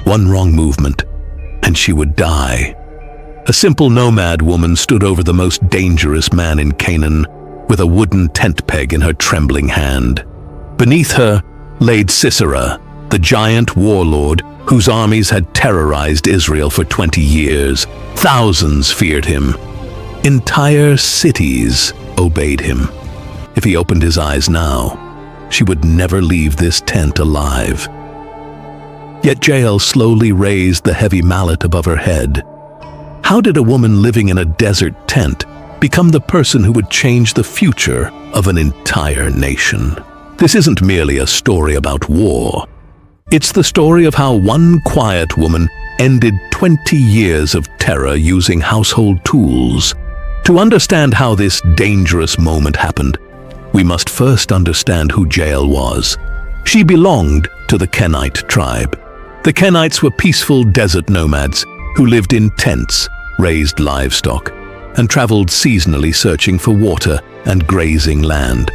One wrong movement, and she would die. A simple nomad woman stood over the most dangerous man in Canaan, with a wooden tent peg in her trembling hand. Beneath her laid Sisera, the giant warlord whose armies had terrorized Israel for 20 years. Thousands feared him. Entire cities obeyed him. If he opened his eyes now, she would never leave this tent alive. Yet Jael slowly raised the heavy mallet above her head. How did a woman living in a desert tent become the person who would change the future of an entire nation? This isn't merely a story about war. It's the story of how one quiet woman ended 20 years of terror using household tools. To understand how this dangerous moment happened, we must first understand who Jael was. She belonged to the Canaanite tribe. The Canaanites were peaceful desert nomads who lived in tents, raised livestock, and traveled seasonally searching for water and grazing land.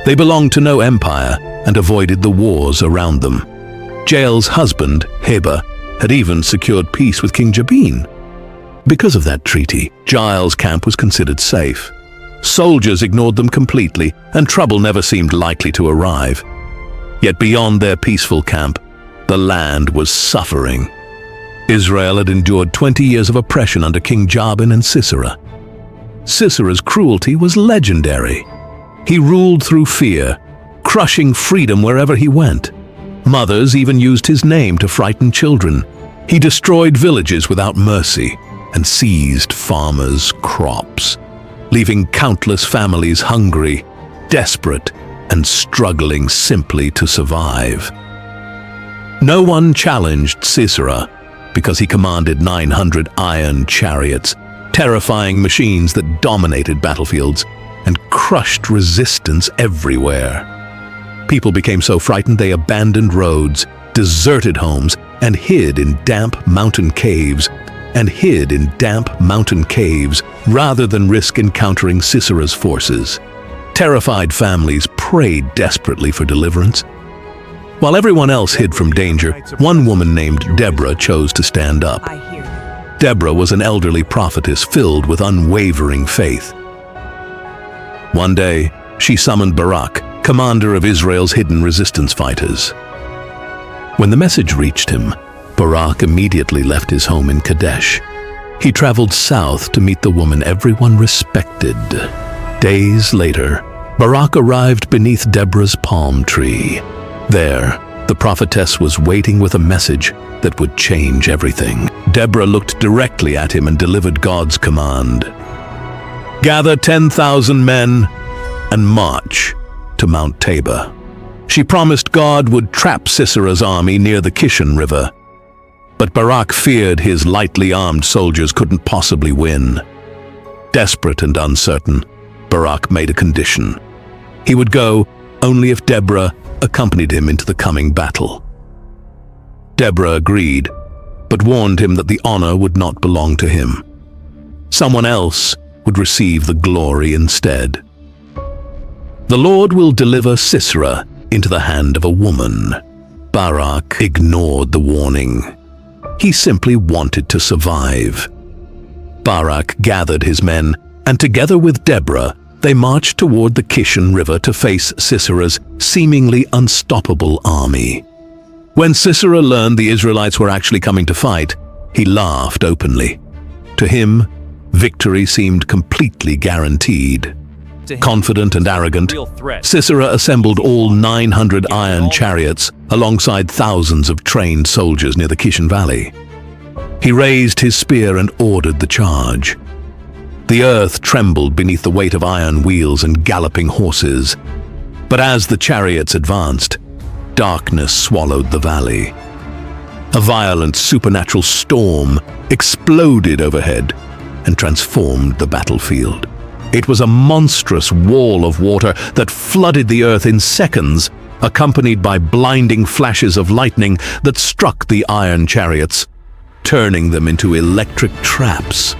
They belonged to no empire and avoided the wars around them. Jael's husband, Heber, had even secured peace with King Jabin. Because of that treaty, Jael's camp was considered safe. Soldiers ignored them completely, and trouble never seemed likely to arrive. Yet beyond their peaceful camp, the land was suffering. Israel had endured 20 years of oppression under King Jabin and Sisera. Sisera's cruelty was legendary. He ruled through fear, crushing freedom wherever he went. Mothers even used his name to frighten children. He destroyed villages without mercy and seized farmers' crops, leaving countless families hungry, desperate, and struggling simply to survive. No one challenged Sisera because he commanded 900 iron chariots, terrifying machines that dominated battlefields and crushed resistance everywhere. People became so frightened they abandoned roads, deserted homes, and hid in damp mountain caves, rather than risk encountering Sisera's forces. Terrified families prayed desperately for deliverance. While everyone else hid from danger, one woman named Deborah chose to stand up. Deborah was an elderly prophetess filled with unwavering faith. One day, she summoned Barak, commander of Israel's hidden resistance fighters. When the message reached him, Barak immediately left his home in Kadesh. He traveled south to meet the woman everyone respected. Days later, Barak arrived beneath Deborah's palm tree. There, the prophetess was waiting with a message that would change everything. Deborah looked directly at him and delivered God's command. "Gather 10,000 men and march to Mount Tabor." She promised God would trap Sisera's army near the Kishon River. But Barak feared his lightly armed soldiers couldn't possibly win. Desperate and uncertain, Barak made a condition. He would go only if Deborah accompanied him into the coming battle. Deborah agreed, but warned him that the honor would not belong to him. Someone else would receive the glory instead. "The Lord will deliver Sisera into the hand of a woman." Barak ignored the warning. He simply wanted to survive. Barak gathered his men, and together with Deborah, they marched toward the Kishon River to face Sisera's seemingly unstoppable army. When Sisera learned the Israelites were actually coming to fight, he laughed openly. To him, victory seemed completely guaranteed. Confident and arrogant, Sisera assembled all 900 iron chariots alongside thousands of trained soldiers near the Kishon Valley. He raised his spear and ordered the charge. The earth trembled beneath the weight of iron wheels and galloping horses. But as the chariots advanced, darkness swallowed the valley. A violent supernatural storm exploded overhead and transformed the battlefield. It was a monstrous wall of water that flooded the earth in seconds, accompanied by blinding flashes of lightning that struck the iron chariots, turning them into electric traps.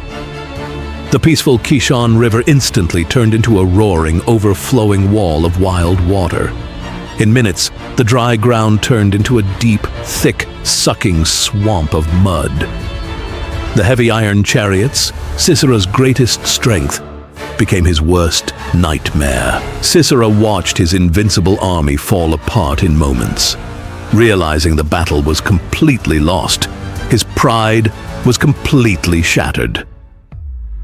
The peaceful Kishon River instantly turned into a roaring, overflowing wall of wild water. In minutes, the dry ground turned into a deep, thick, sucking swamp of mud. The heavy iron chariots, Sisera's greatest strength, became his worst nightmare. Sisera watched his invincible army fall apart in moments. Realizing the battle was completely lost, his pride was completely shattered.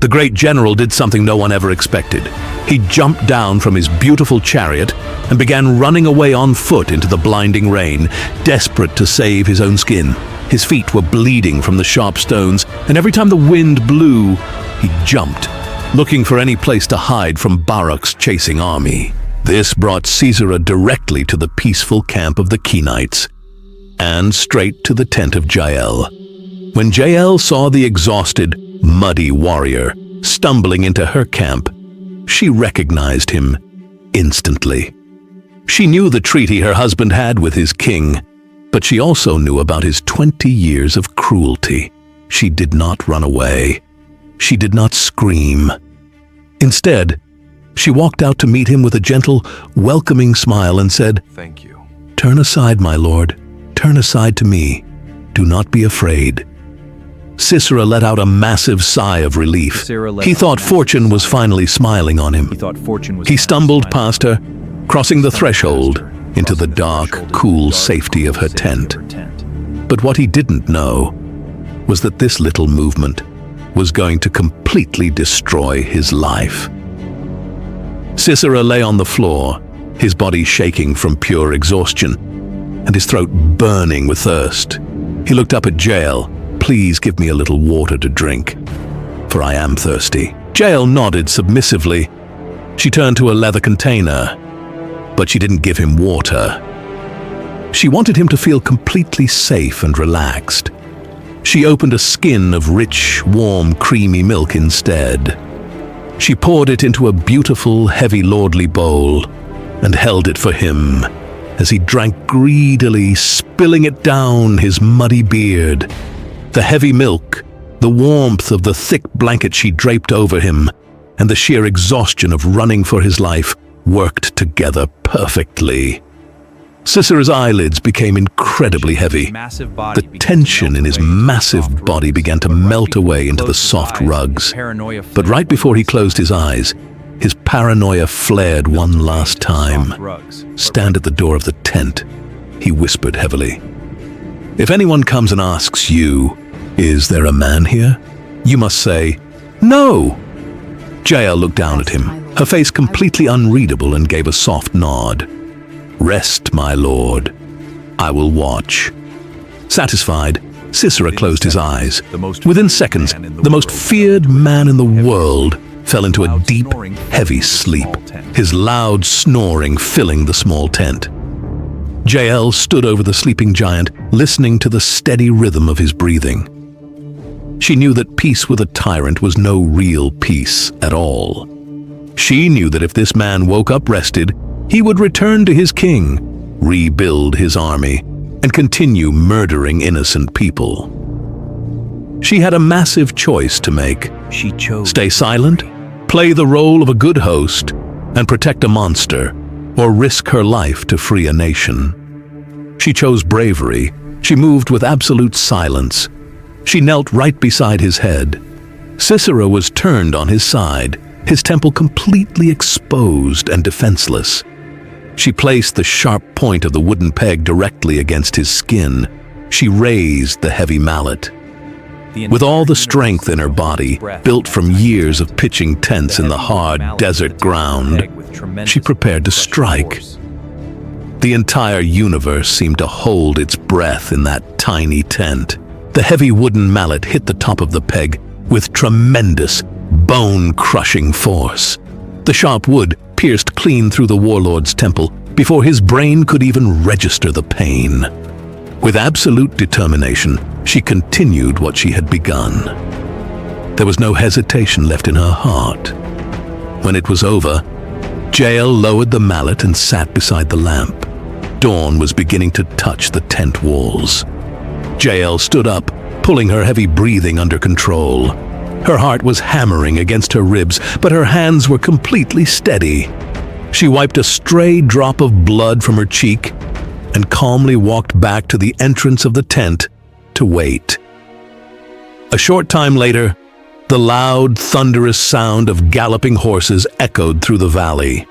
The great general did something no one ever expected. He jumped down from his beautiful chariot and began running away on foot into the blinding rain, desperate to save his own skin. His feet were bleeding from the sharp stones, and every time the wind blew, he jumped, looking for any place to hide from Barak's chasing army. This brought Sisera directly to the peaceful camp of the Canaanites, and straight to the tent of Jael. When Jael saw the exhausted, muddy warrior stumbling into her camp, she recognized him instantly. She knew the treaty her husband had with his king, but she also knew about his 20 years of cruelty. She did not run away. She did not scream. Instead, she walked out to meet him with a gentle, welcoming smile and said, "Thank you." "Turn aside, my lord. Turn aside to me. Do not be afraid." Sisera let out a massive sigh of relief. He thought fortune was finally smiling on him. He stumbled past her, crossing the threshold into the dark, cool safety of her tent. But what he didn't know was that this little movement was going to completely destroy his life. Sisera lay on the floor, his body shaking from pure exhaustion, and his throat burning with thirst. He looked up at Jael. "Please give me a little water to drink, for I am thirsty." Jael nodded submissively. She turned to a leather container, but she didn't give him water. She wanted him to feel completely safe and relaxed. She opened a skin of rich, warm, creamy milk instead. She poured it into a beautiful, heavy, lordly bowl and held it for him as he drank greedily, spilling it down his muddy beard. The heavy milk, the warmth of the thick blanket she draped over him, and the sheer exhaustion of running for his life worked together perfectly. Sisera's eyelids became incredibly heavy. The tension in his massive body began to melt away into the soft rugs. But right before he closed his eyes, his paranoia flared one last time. "Stand at the door of the tent," he whispered heavily. "If anyone comes and asks you, 'Is there a man here?' you must say, 'No.'" Jael looked down at him, her face completely unreadable, and gave a soft nod. "Rest, my lord. I will watch." Satisfied, Sisera closed his eyes. Within seconds, the most feared man in the world fell into a deep, heavy sleep, his loud snoring filling the small tent. Jael stood over the sleeping giant, listening to the steady rhythm of his breathing. She knew that peace with a tyrant was no real peace at all. She knew that if this man woke up rested, he would return to his king, rebuild his army, and continue murdering innocent people. She had a massive choice to make. She chose Stay silent, play the role of a good host, and protect a monster, or risk her life to free a nation. She chose bravery. She moved with absolute silence. She knelt right beside his head. Sisera was turned on his side, his temple completely exposed and defenseless. She placed the sharp point of the wooden peg directly against his skin. She raised the heavy mallet. With all the strength in her body, built from years of pitching tents in the hard desert ground, she prepared to strike. The entire universe seemed to hold its breath in that tiny tent. The heavy wooden mallet hit the top of the peg with tremendous, bone-crushing force. The sharp wood pierced clean through the warlord's temple before his brain could even register the pain. With absolute determination, she continued what she had begun. There was no hesitation left in her heart. When it was over, Jael lowered the mallet and sat beside the lamp. Dawn was beginning to touch the tent walls. Jael stood up, pulling her heavy breathing under control. Her heart was hammering against her ribs, but her hands were completely steady. She wiped a stray drop of blood from her cheek and calmly walked back to the entrance of the tent to wait. A short time later, the loud, thunderous sound of galloping horses echoed through the valley.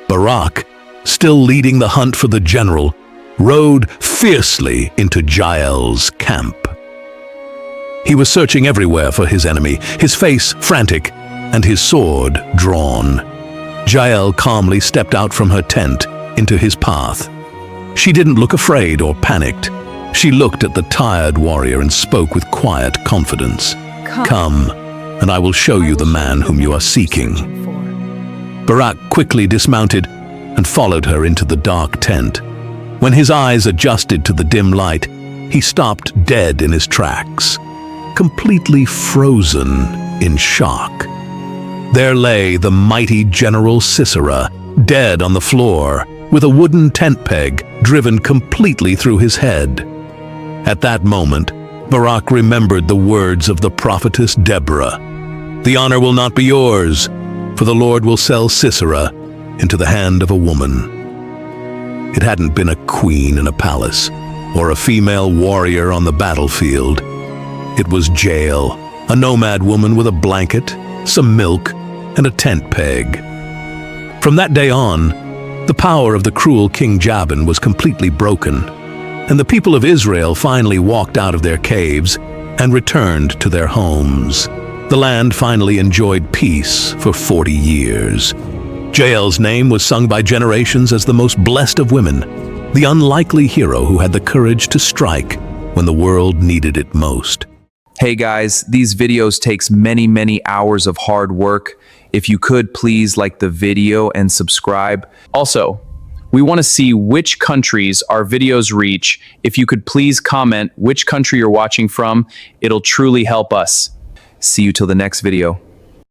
Barak, still leading the hunt for the general, rode fiercely into Jael's camp. He was searching everywhere for his enemy, his face frantic and his sword drawn. Jael calmly stepped out from her tent into his path. She didn't look afraid or panicked. She looked at the tired warrior and spoke with quiet confidence. Come, and I will show you the man whom you are seeking. Barak quickly dismounted and followed her into the dark tent. When his eyes adjusted to the dim light, he stopped dead in his tracks, completely frozen in shock. There lay the mighty General Sisera, dead on the floor, with a wooden tent peg driven completely through his head. At that moment, Barak remembered the words of the prophetess Deborah. "The honor will not be yours, for the Lord will sell Sisera into the hand of a woman." It hadn't been a queen in a palace or a female warrior on the battlefield. It was Jael, a nomad woman with a blanket, some milk, and a tent peg. From that day on, the power of the cruel King Jabin was completely broken, and the people of Israel finally walked out of their caves and returned to their homes. The land finally enjoyed peace for 40 years. Jael's name was sung by generations as the most blessed of women, the unlikely hero who had the courage to strike when the world needed it most. Hey guys, these videos takes many hours of hard work. If you could please like the video and subscribe. Also, we want to see which countries our videos reach. If you could please comment which country you're watching from, it'll truly help us. See you till the next video.